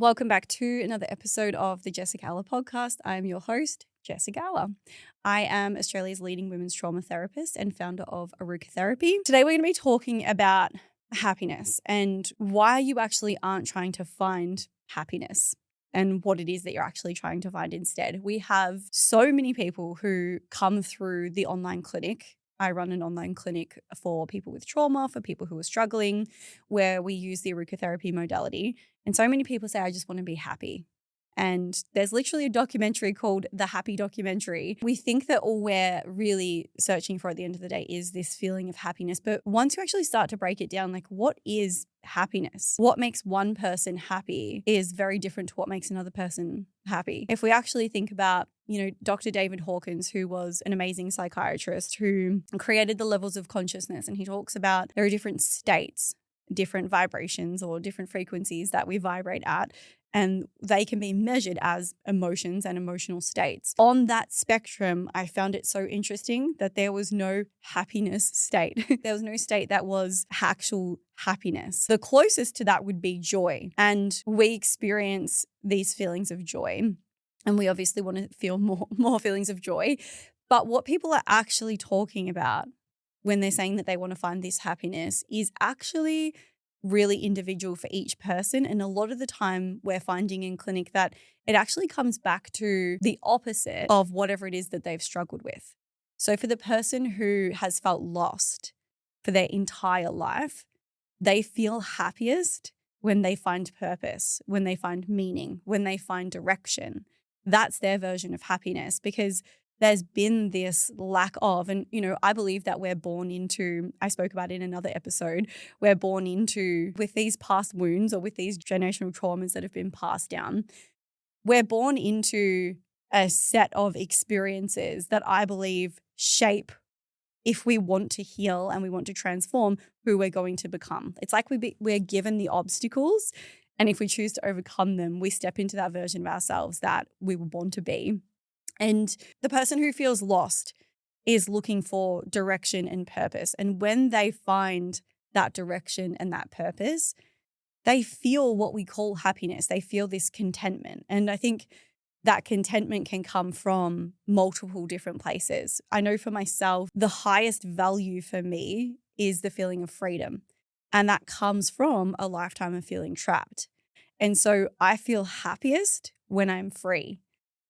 Welcome back to another episode of the Jessica Gala podcast. I am your host, Jessica Gala. I am Australia's leading women's trauma therapist and founder of Aruka Therapy. Today we're going to be talking about happiness and why you actually aren't trying to find happiness and what it is that you're actually trying to find instead. We have so many people who come through the online clinic. I run an online clinic for people with trauma, for people who are struggling, where we use the Aruka therapy modality. And so many people say, I just want to be happy. And there's literally a documentary called The Happy Documentary. We think that all we're really searching for at the end of the day is this feeling of happiness. But once you actually start to break it down, like what is happiness? What makes one person happy is very different to what makes another person happy. If we actually think about, Dr. David Hawkins, who was an amazing psychiatrist who created the levels of consciousness, and he talks about there are different states, different vibrations or different frequencies that we vibrate at, and they can be measured as emotions and emotional states. On that spectrum, I found it so interesting that there was no happiness state. There was no state that was actual happiness. The closest to that would be joy. And we experience these feelings of joy. And we obviously want to feel more feelings of joy. But what people are actually talking about when they're saying that they want to find this happiness is actually really individual for each person. And a lot of the time we're finding in clinic that it actually comes back to the opposite of whatever it is that they've struggled with. So for the person who has felt lost for their entire life, they feel happiest when they find purpose, when they find meaning, when they find direction. That's their version of happiness, because there's been this lack of, and, I believe that we're born into, I spoke about it in another episode, we're born into, with these past wounds or with these generational traumas that have been passed down, we're born into a set of experiences that I believe shape, if we want to heal and we want to transform, who we're going to become. It's like we're given the obstacles, and if we choose to overcome them, we step into that version of ourselves that we were born to be. And the person who feels lost is looking for direction and purpose. And when they find that direction and that purpose, they feel what we call happiness. They feel this contentment. And I think that contentment can come from multiple different places. I know for myself, the highest value for me is the feeling of freedom. And that comes from a lifetime of feeling trapped. And so I feel happiest when I'm free.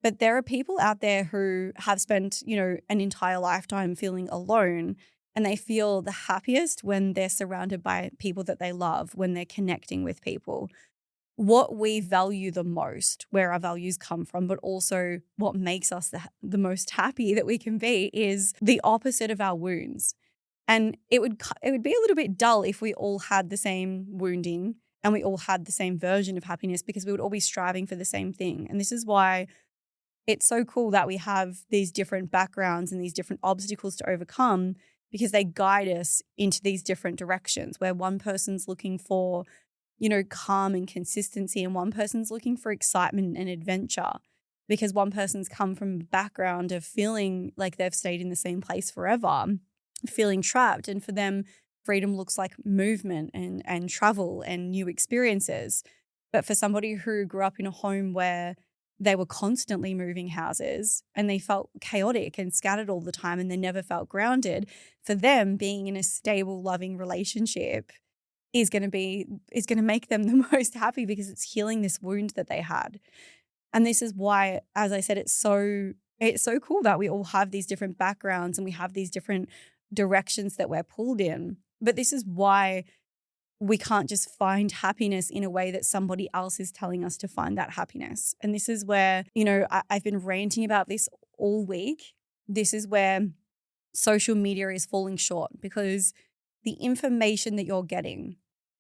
But there are people out there who have spent, an entire lifetime feeling alone, and they feel the happiest when they're surrounded by people that they love, when they're connecting with people. What we value the most, where our values come from, but also what makes us the most happy that we can be, is the opposite of our wounds. And it would be a little bit dull if we all had the same wounding and we all had the same version of happiness, because we would all be striving for the same thing. And this is why it's so cool that we have these different backgrounds and these different obstacles to overcome, because they guide us into these different directions, where one person's looking for, calm and consistency, and one person's looking for excitement and adventure, because one person's come from a background of feeling like they've stayed in the same place forever, feeling trapped. And for them, freedom looks like movement and travel and new experiences. But for somebody who grew up in a home where they were constantly moving houses and they felt chaotic and scattered all the time and they never felt grounded, for them, being in a stable, loving relationship is going to make them the most happy, because it's healing this wound that they had. And this is why, as I said, it's so cool that we all have these different backgrounds and we have these different directions that we're pulled in. But this is why we can't just find happiness in a way that somebody else is telling us to find that happiness. And this is where, I've been ranting about this all week. This is where social media is falling short, because the information that you're getting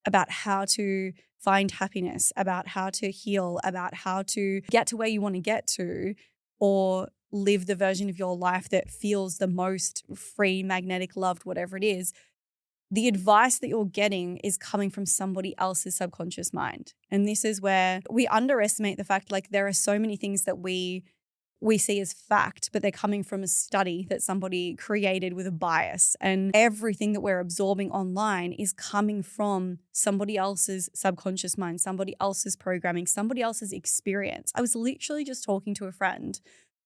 about how to find happiness, about how to heal, about how to get to where you want to get to, or live the version of your life that feels the most free, magnetic, loved, whatever it is, the advice that you're getting is coming from somebody else's subconscious mind. And this is where we underestimate the fact, like, there are so many things that we we see as fact, but they're coming from a study that somebody created with a bias. And everything that we're absorbing online is coming from somebody else's subconscious mind, somebody else's programming, somebody else's experience. I was literally just talking to a friend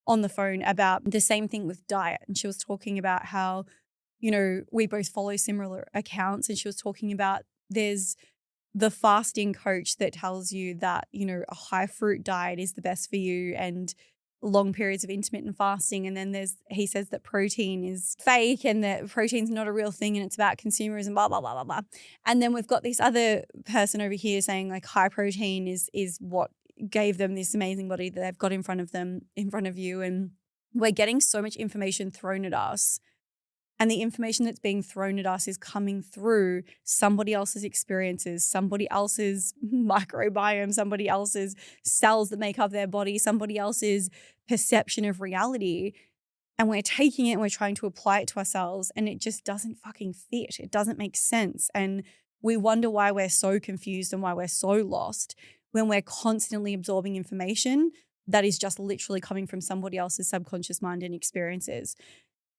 on the phone about the same thing with diet. And she was talking about how, we both follow similar accounts. And she was talking about there's the fasting coach that tells you that, a high fruit diet is the best for you and long periods of intermittent fasting. And then he says that protein is fake and that protein's not a real thing and it's about consumerism, blah, blah, blah, blah, blah. And then we've got this other person over here saying like high protein is what gave them this amazing body that they've got in front of you. And we're getting so much information thrown at us. And the information that's being thrown at us is coming through somebody else's experiences, somebody else's microbiome, somebody else's cells that make up their body, somebody else's perception of reality. And we're taking it and we're trying to apply it to ourselves and it just doesn't fucking fit. It doesn't make sense. And we wonder why we're so confused and why we're so lost when we're constantly absorbing information that is just literally coming from somebody else's subconscious mind and experiences.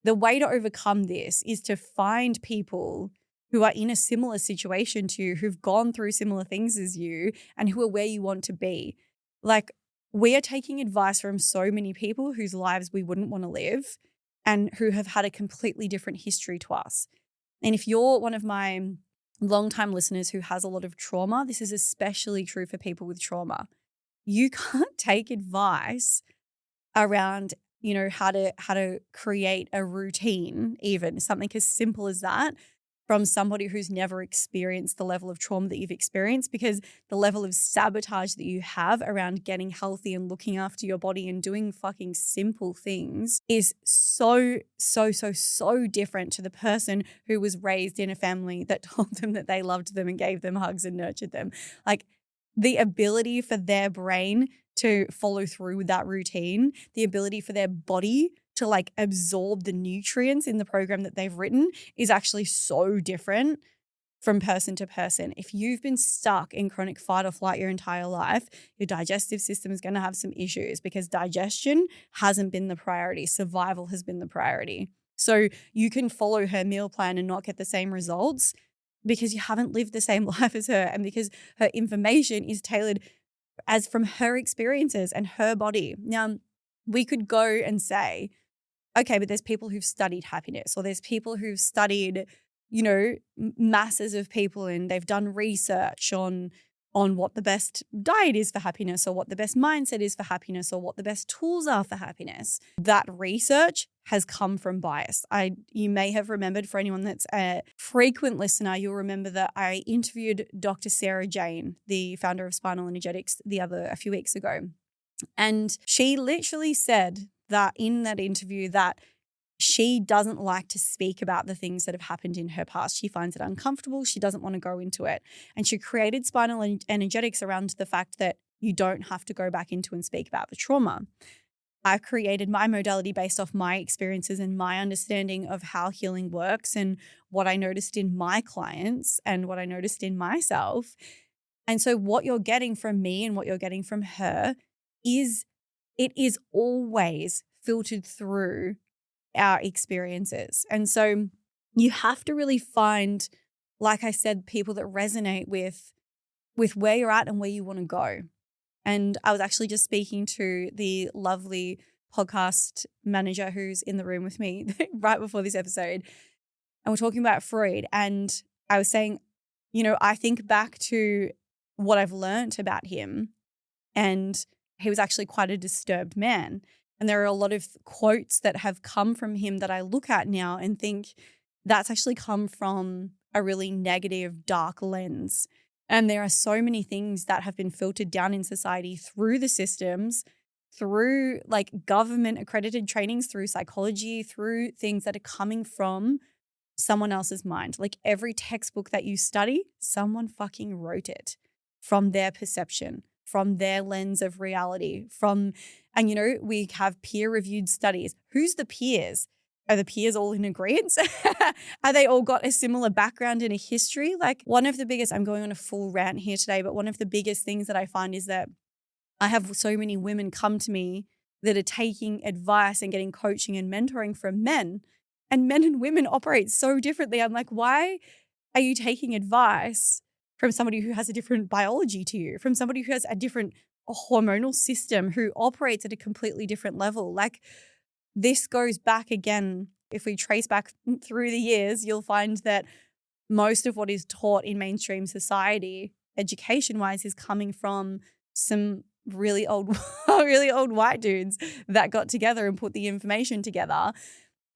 The way to overcome this is to find people who are in a similar situation to you, who've gone through similar things as you and who are where you want to be. Like, we are taking advice from so many people whose lives we wouldn't want to live and who have had a completely different history to us. And if you're one of my longtime listeners who has a lot of trauma, this is especially true for people with trauma. You can't take advice around how to create a routine, even something as simple as that, from somebody who's never experienced the level of trauma that you've experienced, because the level of sabotage that you have around getting healthy and looking after your body and doing fucking simple things is so, so, so, so different to the person who was raised in a family that told them that they loved them and gave them hugs and nurtured them. Like, the ability for their brain to follow through with that routine, the ability for their body to like absorb the nutrients in the program that they've written is actually so different from person to person. If you've been stuck in chronic fight or flight your entire life, your digestive system is going to have some issues because digestion hasn't been the priority. Survival has been the priority. So you can follow her meal plan and not get the same results because you haven't lived the same life as her and because her information is tailored as from her experiences and her body. Now, we could go and say, okay, but there's people who've studied happiness, or there's people who've studied, masses of people and they've done research on what the best diet is for happiness or what the best mindset is for happiness or what the best tools are for happiness. That research has come from bias. You may have remembered, for anyone that's a frequent listener, you'll remember that I interviewed Dr. Sarah Jane, the founder of Spinal Energetics, a few weeks ago. And she literally said that in that interview that she doesn't like to speak about the things that have happened in her past. She finds it uncomfortable. She doesn't want to go into it. And she created Spinal Energetics around the fact that you don't have to go back into and speak about the trauma. I've created my modality based off my experiences and my understanding of how healing works and what I noticed in my clients and what I noticed in myself. And so what you're getting from me and what you're getting from her is always filtered through our experiences. And so you have to really find, like I said, people that resonate with where you're at and where you want to go. And I was actually just speaking to the lovely podcast manager who's in the room with me right before this episode. And we're talking about Freud. And I was saying, I think back to what I've learned about him. And he was actually quite a disturbed man. And there are a lot of quotes that have come from him that I look at now and think that's actually come from a really negative, dark lens. And there are so many things that have been filtered down in society through the systems, through like government accredited trainings, through psychology, through things that are coming from someone else's mind. Like every textbook that you study, someone fucking wrote it from their perception, from their lens of reality, and we have peer-reviewed studies. Who's the peers? Are the peers all in agreement? Are they all got a similar background and a history? Like one of the biggest, I'm going on a full rant here today, but one of the biggest things that I find is that I have so many women come to me that are taking advice and getting coaching and mentoring from men. And men and women operate so differently. I'm like, why are you taking advice from somebody who has a different biology to you, from somebody who has a different hormonal system, who operates at a completely different level? Like, this goes back again. If we trace back through the years, you'll find that most of what is taught in mainstream society, education-wise, is coming from some really old, really old white dudes that got together and put the information together.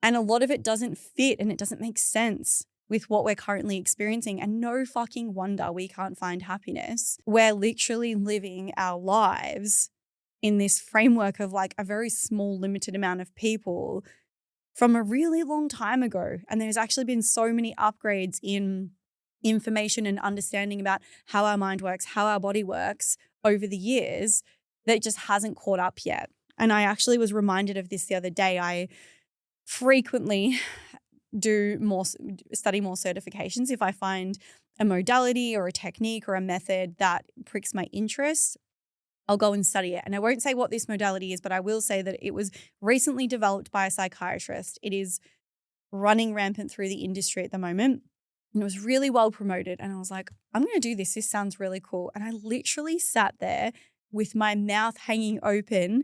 And a lot of it doesn't fit and it doesn't make sense with what we're currently experiencing. And no fucking wonder we can't find happiness. We're literally living our lives in this framework of like a very small, limited amount of people from a really long time ago. And there's actually been so many upgrades in information and understanding about how our mind works, how our body works over the years that it just hasn't caught up yet. And I actually was reminded of this the other day. I frequently study more certifications. If I find a modality or a technique or a method that pricks my interest, I'll go and study it. And I won't say what this modality is, but I will say that it was recently developed by a psychiatrist. It is running rampant through the industry at the moment. And it was really well promoted. And I was like, I'm going to do this. This sounds really cool. And I literally sat there with my mouth hanging open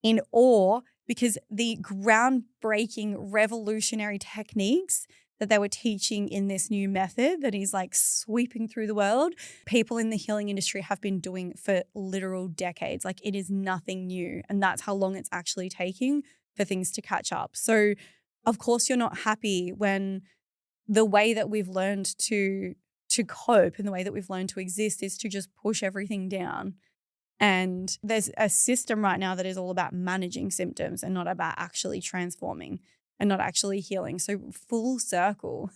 in awe, because the groundbreaking, revolutionary techniques that they were teaching in this new method that is like sweeping through the world, people in the healing industry have been doing for literal decades. Like, it is nothing new. And that's how long it's actually taking for things to catch up. So of course you're not happy when the way that we've learned to cope and the way that we've learned to exist is to just push everything down. And there's a system right now that is all about managing symptoms and not about actually transforming and not actually healing. So full circle,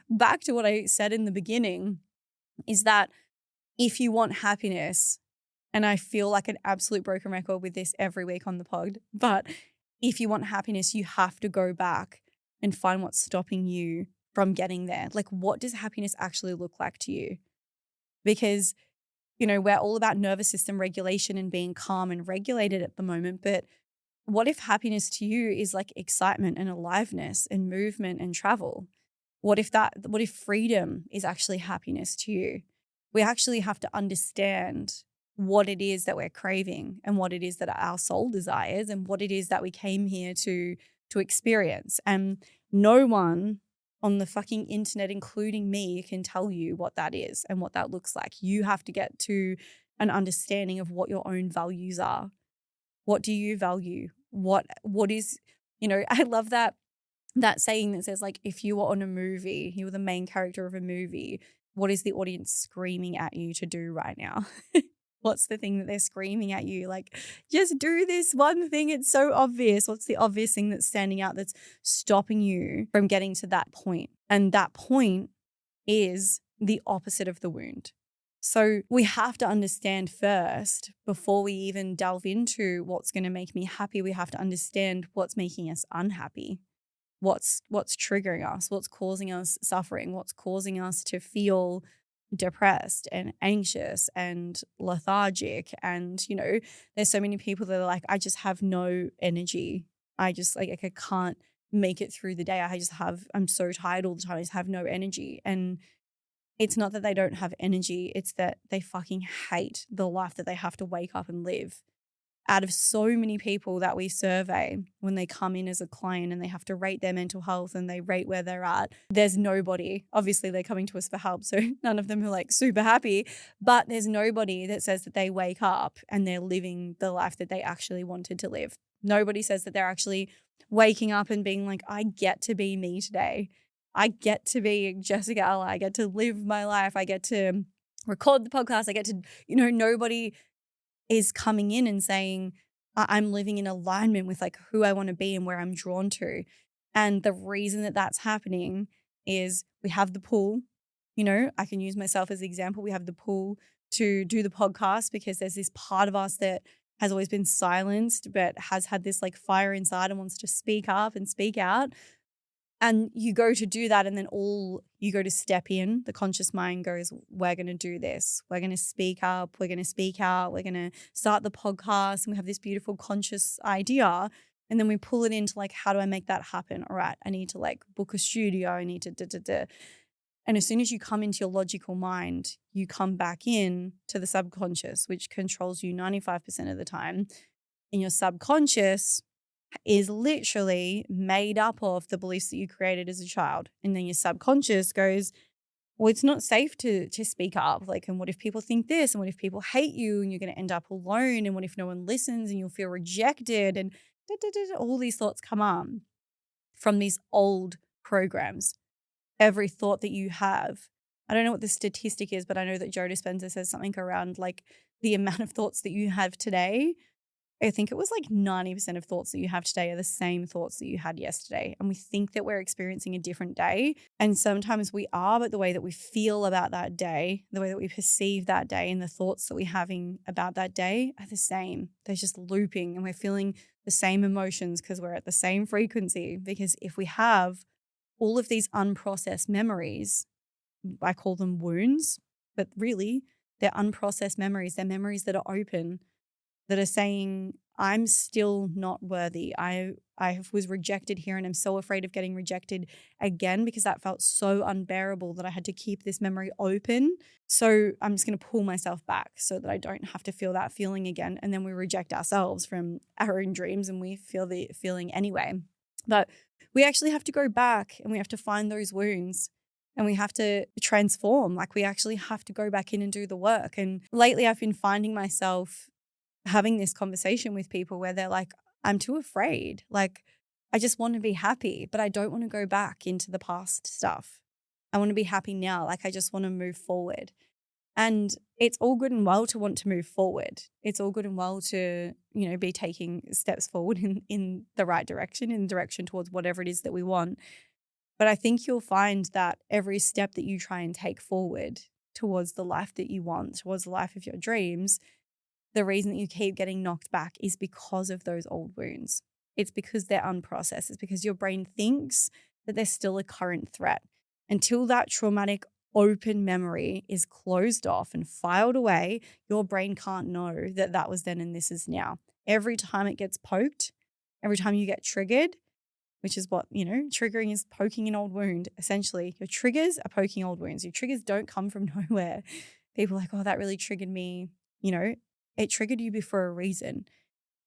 back to what I said in the beginning, is that if you want happiness, and I feel like an absolute broken record with this every week on the pod, but if you want happiness, you have to go back and find what's stopping you from getting there. Like, what does happiness actually look like to you? Because we're all about nervous system regulation and being calm and regulated at the moment. But what if happiness to you is like excitement and aliveness and movement and travel? What if freedom is actually happiness to you? We actually have to understand what it is that we're craving and what it is that our soul desires and what it is that we came here to experience. And no one on the fucking internet, including me, can tell you what that is and what that looks like. You have to get to an understanding of what your own values are. What do you value? What is, I love that saying that says, like, if you were on a movie, you were the main character of a movie, what is the audience screaming at you to do right now? What's the thing that they're screaming at you? Like, just do this one thing. It's so obvious. What's the obvious thing that's standing out that's stopping you from getting to that point? And that point is the opposite of the wound. So we have to understand first, before we even delve into what's going to make me happy, we have to understand what's making us unhappy. What's triggering us, what's causing us suffering, what's causing us to feel depressed and anxious and lethargic. And, there's so many people that are like, I just have no energy. I just I can't make it through the day. I'm so tired all the time. I just have no energy. And it's not that they don't have energy. It's that they fucking hate the life that they have to wake up and live. Out of so many people that we survey when they come in as a client and they have to rate their mental health and they rate where they're at, there's nobody, obviously they're coming to us for help, so none of them are like super happy, but there's nobody that says that they wake up and they're living the life that they actually wanted to live. Nobody says that they're actually waking up and being like, I get to be me today. I get to be Jessica Ella. I get to live my life. I get to record the podcast. I get to, nobody is coming in and saying, I'm living in alignment with like who I want to be and where I'm drawn to. And the reason that that's happening is we have the pull. I can use myself as an example. We have the pull to do the podcast because there's this part of us that has always been silenced, but has had this like fire inside and wants to speak up and speak out. And you go to do that, and then you go to step in, the conscious mind goes, we're going to do this. We're going to speak up. We're going to speak out. We're going to start the podcast. And we have this beautiful conscious idea. And then we pull it into like, how do I make that happen? All right, I need to like book a studio. I need to da. And as soon as you come into your logical mind, you come back in to the subconscious, which controls you 95% of the time. And your subconscious is literally made up of the beliefs that you created as a child. And then your subconscious goes, well, it's not safe to speak up. Like, and what if people think this? And what if people hate you and you're going to end up alone? And what if no one listens and you'll feel rejected? And all these thoughts come on from these old programs. Every thought that you have, I don't know what the statistic is, but I know that Joe Dispenza says something around like the amount of thoughts that you have today. I think it was like 90% of thoughts that you have today are the same thoughts that you had yesterday. And we think that we're experiencing a different day. And sometimes we are, but the way that we feel about that day, the way that we perceive that day and the thoughts that we're having about that day are the same. They're just looping and we're feeling the same emotions because we're at the same frequency. Because if we have all of these unprocessed memories, I call them wounds, but really they're unprocessed memories. They're memories that are open, that are saying, I'm still not worthy. I was rejected here and I'm so afraid of getting rejected again because that felt so unbearable that I had to keep this memory open. So I'm just going to pull myself back so that I don't have to feel that feeling again. And then we reject ourselves from our own dreams and we feel the feeling anyway. But we actually have to go back and we have to find those wounds and we have to transform. Like we actually have to go back in and do the work. And lately I've been finding myself having this conversation with people where they're like, I'm too afraid. Like, I just want to be happy, but I don't want to go back into the past stuff. I want to be happy now. Like, I just want to move forward. And it's all good and well to want to move forward. It's all good and well to, be taking steps forward in the right direction, in the direction towards whatever it is that we want. But I think you'll find that every step that you try and take forward towards the life that you want, towards the life of your dreams, the reason that you keep getting knocked back is because of those old wounds. It's because they're unprocessed. It's because your brain thinks that there's still a current threat. Until that traumatic open memory is closed off and filed away, your brain can't know that that was then and this is now. Every time it gets poked, every time you get triggered, which is what, triggering is poking an old wound. Essentially, your triggers are poking old wounds. Your triggers don't come from nowhere. People are like, oh, that really triggered me. It triggered you for a reason.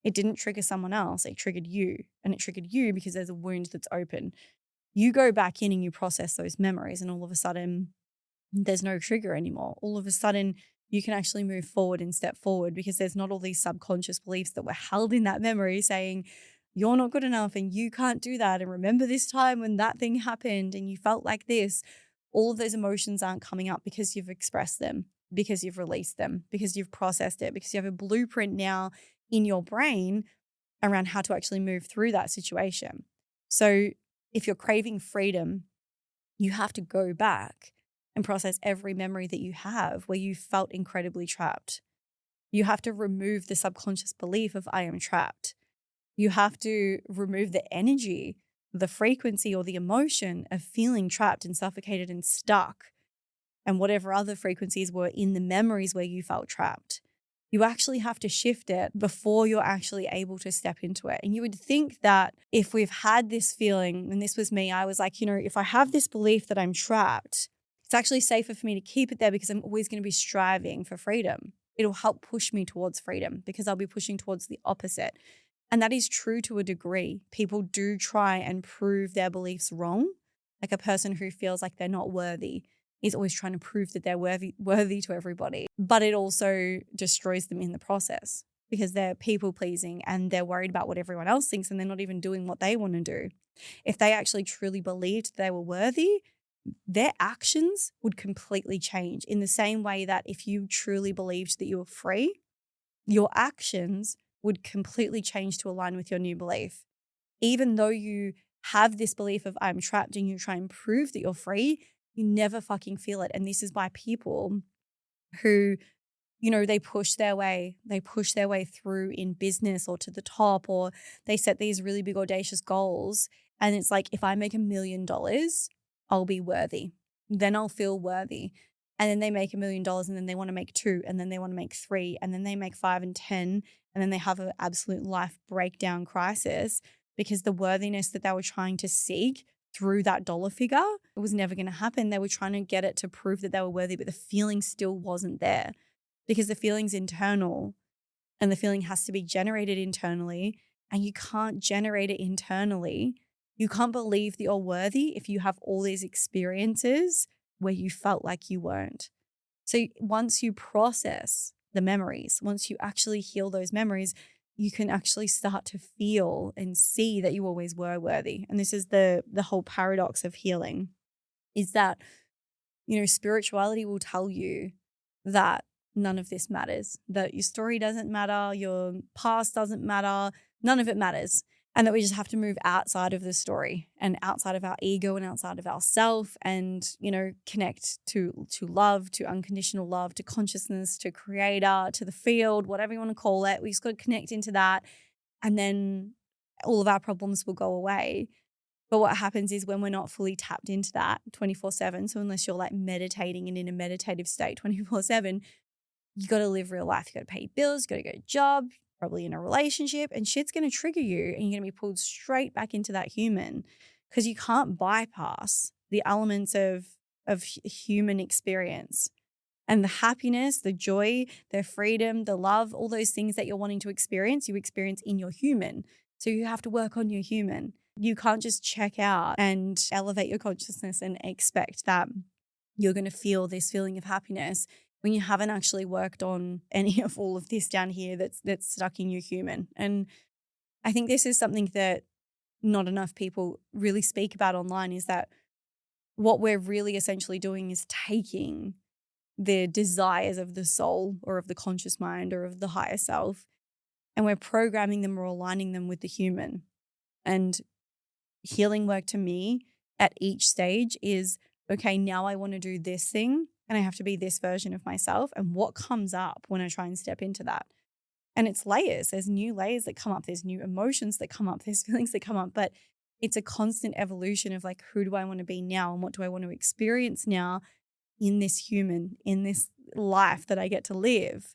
It didn't trigger someone else. It triggered you. And it triggered you because there's a wound that's open. You go back in and you process those memories and all of a sudden there's no trigger anymore. All of a sudden you can actually move forward and step forward because there's not all these subconscious beliefs that were held in that memory saying, you're not good enough and you can't do that. And remember this time when that thing happened and you felt like this. All of those emotions aren't coming up because you've expressed them, because you've released them, because you've processed it, because you have a blueprint now in your brain around how to actually move through that situation. So if you're craving freedom, you have to go back and process every memory that you have where you felt incredibly trapped. You have to remove the subconscious belief of I am trapped. You have to remove the energy, the frequency or the emotion of feeling trapped and suffocated and stuck, and whatever other frequencies were in the memories where you felt trapped. You actually have to shift it before you're actually able to step into it. And you would think that if we've had this feeling, and this was me, I was like, if I have this belief that I'm trapped, it's actually safer for me to keep it there because I'm always going to be striving for freedom. It'll help push me towards freedom because I'll be pushing towards the opposite. And that is true to a degree. People do try and prove their beliefs wrong. Like a person who feels like they're not worthy is always trying to prove that they're worthy to everybody. But it also destroys them in the process because they're people pleasing and they're worried about what everyone else thinks and they're not even doing what they want to do. If they actually truly believed they were worthy, their actions would completely change in the same way that if you truly believed that you were free, your actions would completely change to align with your new belief. Even though you have this belief of I'm trapped and you try and prove that you're free, you never fucking feel it. And this is why people who, they push their way through in business or to the top, or they set these really big audacious goals And it's like, if I make $1 million, I'll be worthy. Then I'll feel worthy. And then they make $1 million and then they want to make 2 and then they want to make 3 and then they make 5 and 10 and then they have an absolute life breakdown crisis because the worthiness that they were trying to seek through that dollar figure, it was never going to happen. They were trying to get it to prove that they were worthy, but the feeling still wasn't there because the feeling's internal and the feeling has to be generated internally, and you can't generate it internally. You can't believe that you're worthy if you have all these experiences where you felt like you weren't. So once you process the memories, once you actually heal those memories, you can actually start to feel and see that you always were worthy. And this is the whole paradox of healing, is that, spirituality will tell you that none of this matters, that your story doesn't matter, your past doesn't matter, none of it matters. And that we just have to move outside of the story and outside of our ego and outside of ourself and, connect to love, to unconditional love, to consciousness, to creator, to the field, whatever you want to call it. We just got to connect into that. And then all of our problems will go away. But what happens is when we're not fully tapped into that 24/7, so unless you're like meditating and in a meditative state 24/7, you got to live real life. You got to pay bills, you got to get a job, probably in a relationship, and shit's going to trigger you and you're going to be pulled straight back into that human because you can't bypass the elements of human experience and the happiness, the joy, the freedom, the love, all those things that you're wanting to experience, you experience in your human. So you have to work on your human. You can't just check out and elevate your consciousness and expect that you're going to feel this feeling of happiness when you haven't actually worked on any of all of this down here that's stuck in your human. And I think this is something that not enough people really speak about online, is that what we're really essentially doing is taking the desires of the soul or of the conscious mind or of the higher self, and we're programming them or aligning them with the human. And healing work to me at each stage is, okay, now I want to do this thing and I have to be this version of myself. And what comes up when I try and step into that? And it's layers. There's new layers that come up. There's new emotions that come up. There's feelings that come up. But it's a constant evolution of like, who do I want to be now? And what do I want to experience now in this human, in this life that I get to live?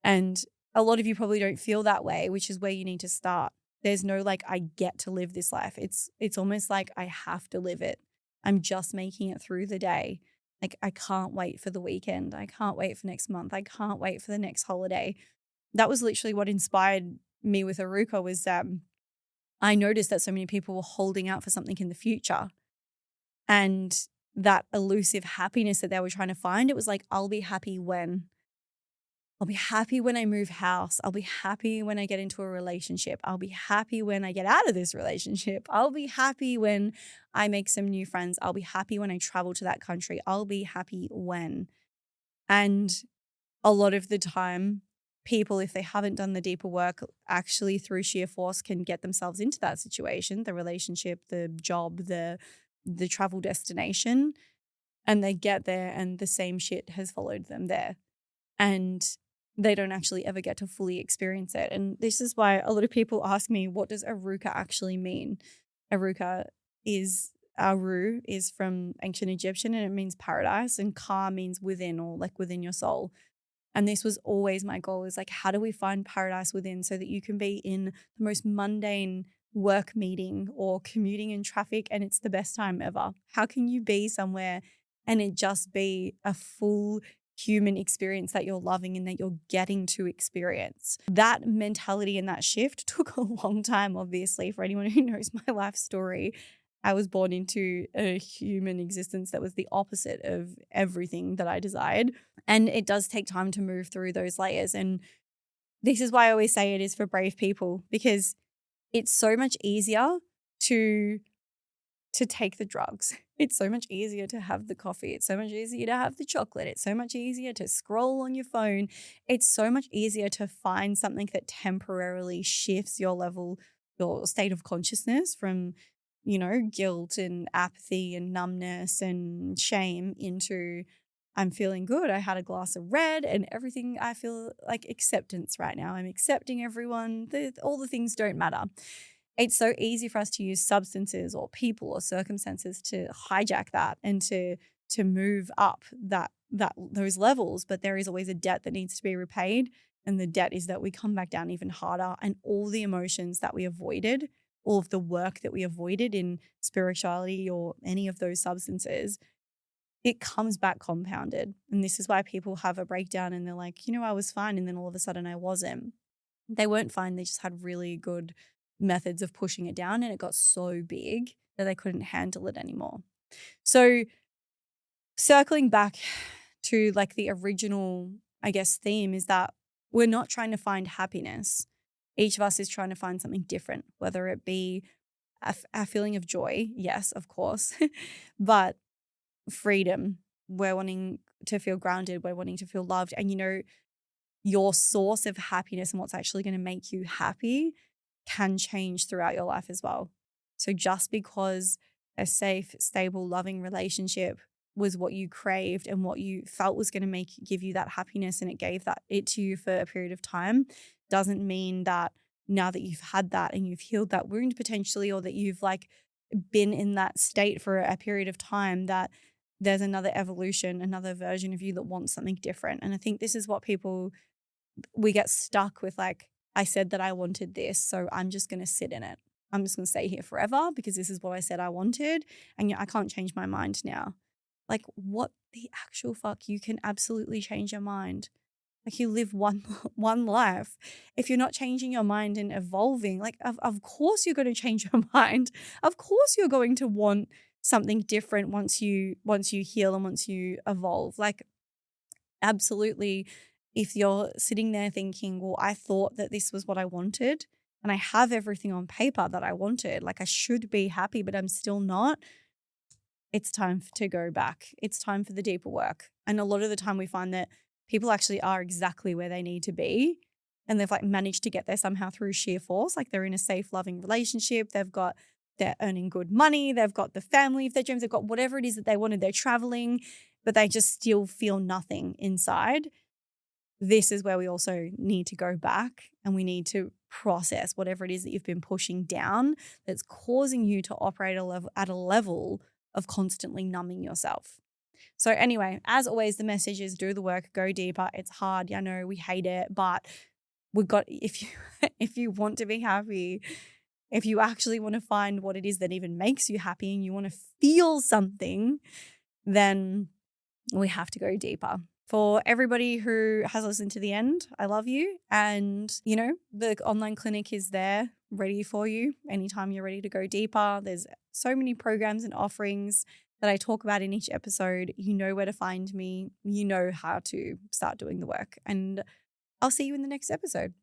And a lot of you probably don't feel that way, which is where you need to start. There's no like, I get to live this life. It's almost like I have to live it. I'm just making it through the day. Like, I can't wait for the weekend. I can't wait for next month. I can't wait for the next holiday. That was literally what inspired me with Aruka, was that I noticed that so many people were holding out for something in the future. And that elusive happiness that they were trying to find, it was like, I'll be happy when. I'll be happy when I move house. I'll be happy when I get into a relationship. I'll be happy when I get out of this relationship. I'll be happy when I make some new friends. I'll be happy when I travel to that country. I'll be happy when. And a lot of the time, people, if they haven't done the deeper work, actually through sheer force can get themselves into that situation, the relationship, the job, the travel destination, and they get there and the same shit has followed them there. And they don't actually ever get to fully experience it. And this is why a lot of people ask me, what does Aruka actually mean? Aru is from ancient Egyptian and it means paradise, and Ka means within, or like within your soul. And this was always my goal, is like, how do we find paradise within so that you can be in the most mundane work meeting or commuting in traffic and it's the best time ever? How can you be somewhere and it just be a full human experience that you're loving and that you're getting to experience? That mentality and that shift took a long time, obviously. For anyone who knows my life story, I was born into a human existence that was the opposite of everything that I desired. And it does take time to move through those layers. And this is why I always say it is for brave people, because it's so much easier to take the drugs. It's so much easier to have the coffee. It's so much easier to have the chocolate. It's so much easier to scroll on your phone. It's so much easier to find something that temporarily shifts your level, your state of consciousness from, guilt and apathy and numbness and shame into, I'm feeling good. I had a glass of red and everything, I feel like acceptance right now. I'm accepting everyone. All the things don't matter. it's so easy for us to use substances or people or circumstances to hijack that and to move up those levels. But there is always a debt that needs to be repaid. And the debt is that we come back down even harder, and all the emotions that we avoided, all of the work that we avoided in spirituality or any of those substances, it comes back compounded. And this is why people have a breakdown and they're like, I was fine. And then all of a sudden I wasn't. They weren't fine. They just had really good methods of pushing it down, and it got so big that they couldn't handle it anymore. So circling back to like the original, I guess, theme is that we're not trying to find happiness. Each of us is trying to find something different, whether it be a feeling of joy, yes, of course, but freedom. We're wanting to feel grounded. We're wanting to feel loved. And your source of happiness and what's actually going to make you happy can change throughout your life as well. So just because a safe, stable, loving relationship was what you craved and what you felt was going to give you that happiness, and it gave it to you for a period of time, doesn't mean that now that you've had that and you've healed that wound potentially, or that you've like been in that state for a period of time, that there's another evolution, another version of you that wants something different. And I think this is what we get stuck with, like, I said that I wanted this, so I'm just going to sit in it. I'm just going to stay here forever because this is what I said I wanted, and I can't change my mind now. Like, what the actual fuck? You can absolutely change your mind. Like, you live one life. If you're not changing your mind and evolving, like, of course you're going to change your mind. Of course you're going to want something different once you heal and once you evolve. Like, absolutely. If you're sitting there thinking, well, I thought that this was what I wanted and I have everything on paper that I wanted, like I should be happy, but I'm still not, it's time to go back. It's time for the deeper work. And a lot of the time we find that people actually are exactly where they need to be, and they've like managed to get there somehow through sheer force. Like, they're in a safe, loving relationship. They're earning good money. They've got the family of their dreams. They've got whatever it is that they wanted. They're traveling, but they just still feel nothing inside. This is where we also need to go back, and we need to process whatever it is that you've been pushing down that's causing you to operate at a level of constantly numbing yourself. So anyway, as always, the message is do the work, go deeper. It's hard. I know we hate it, but if you want to be happy, if you actually want to find what it is that even makes you happy and you want to feel something, then we have to go deeper. For everybody who has listened to the end, I love you. And, the online clinic is there ready for you anytime you're ready to go deeper. There's so many programs and offerings that I talk about in each episode. You know where to find me. You know how to start doing the work. And I'll see you in the next episode.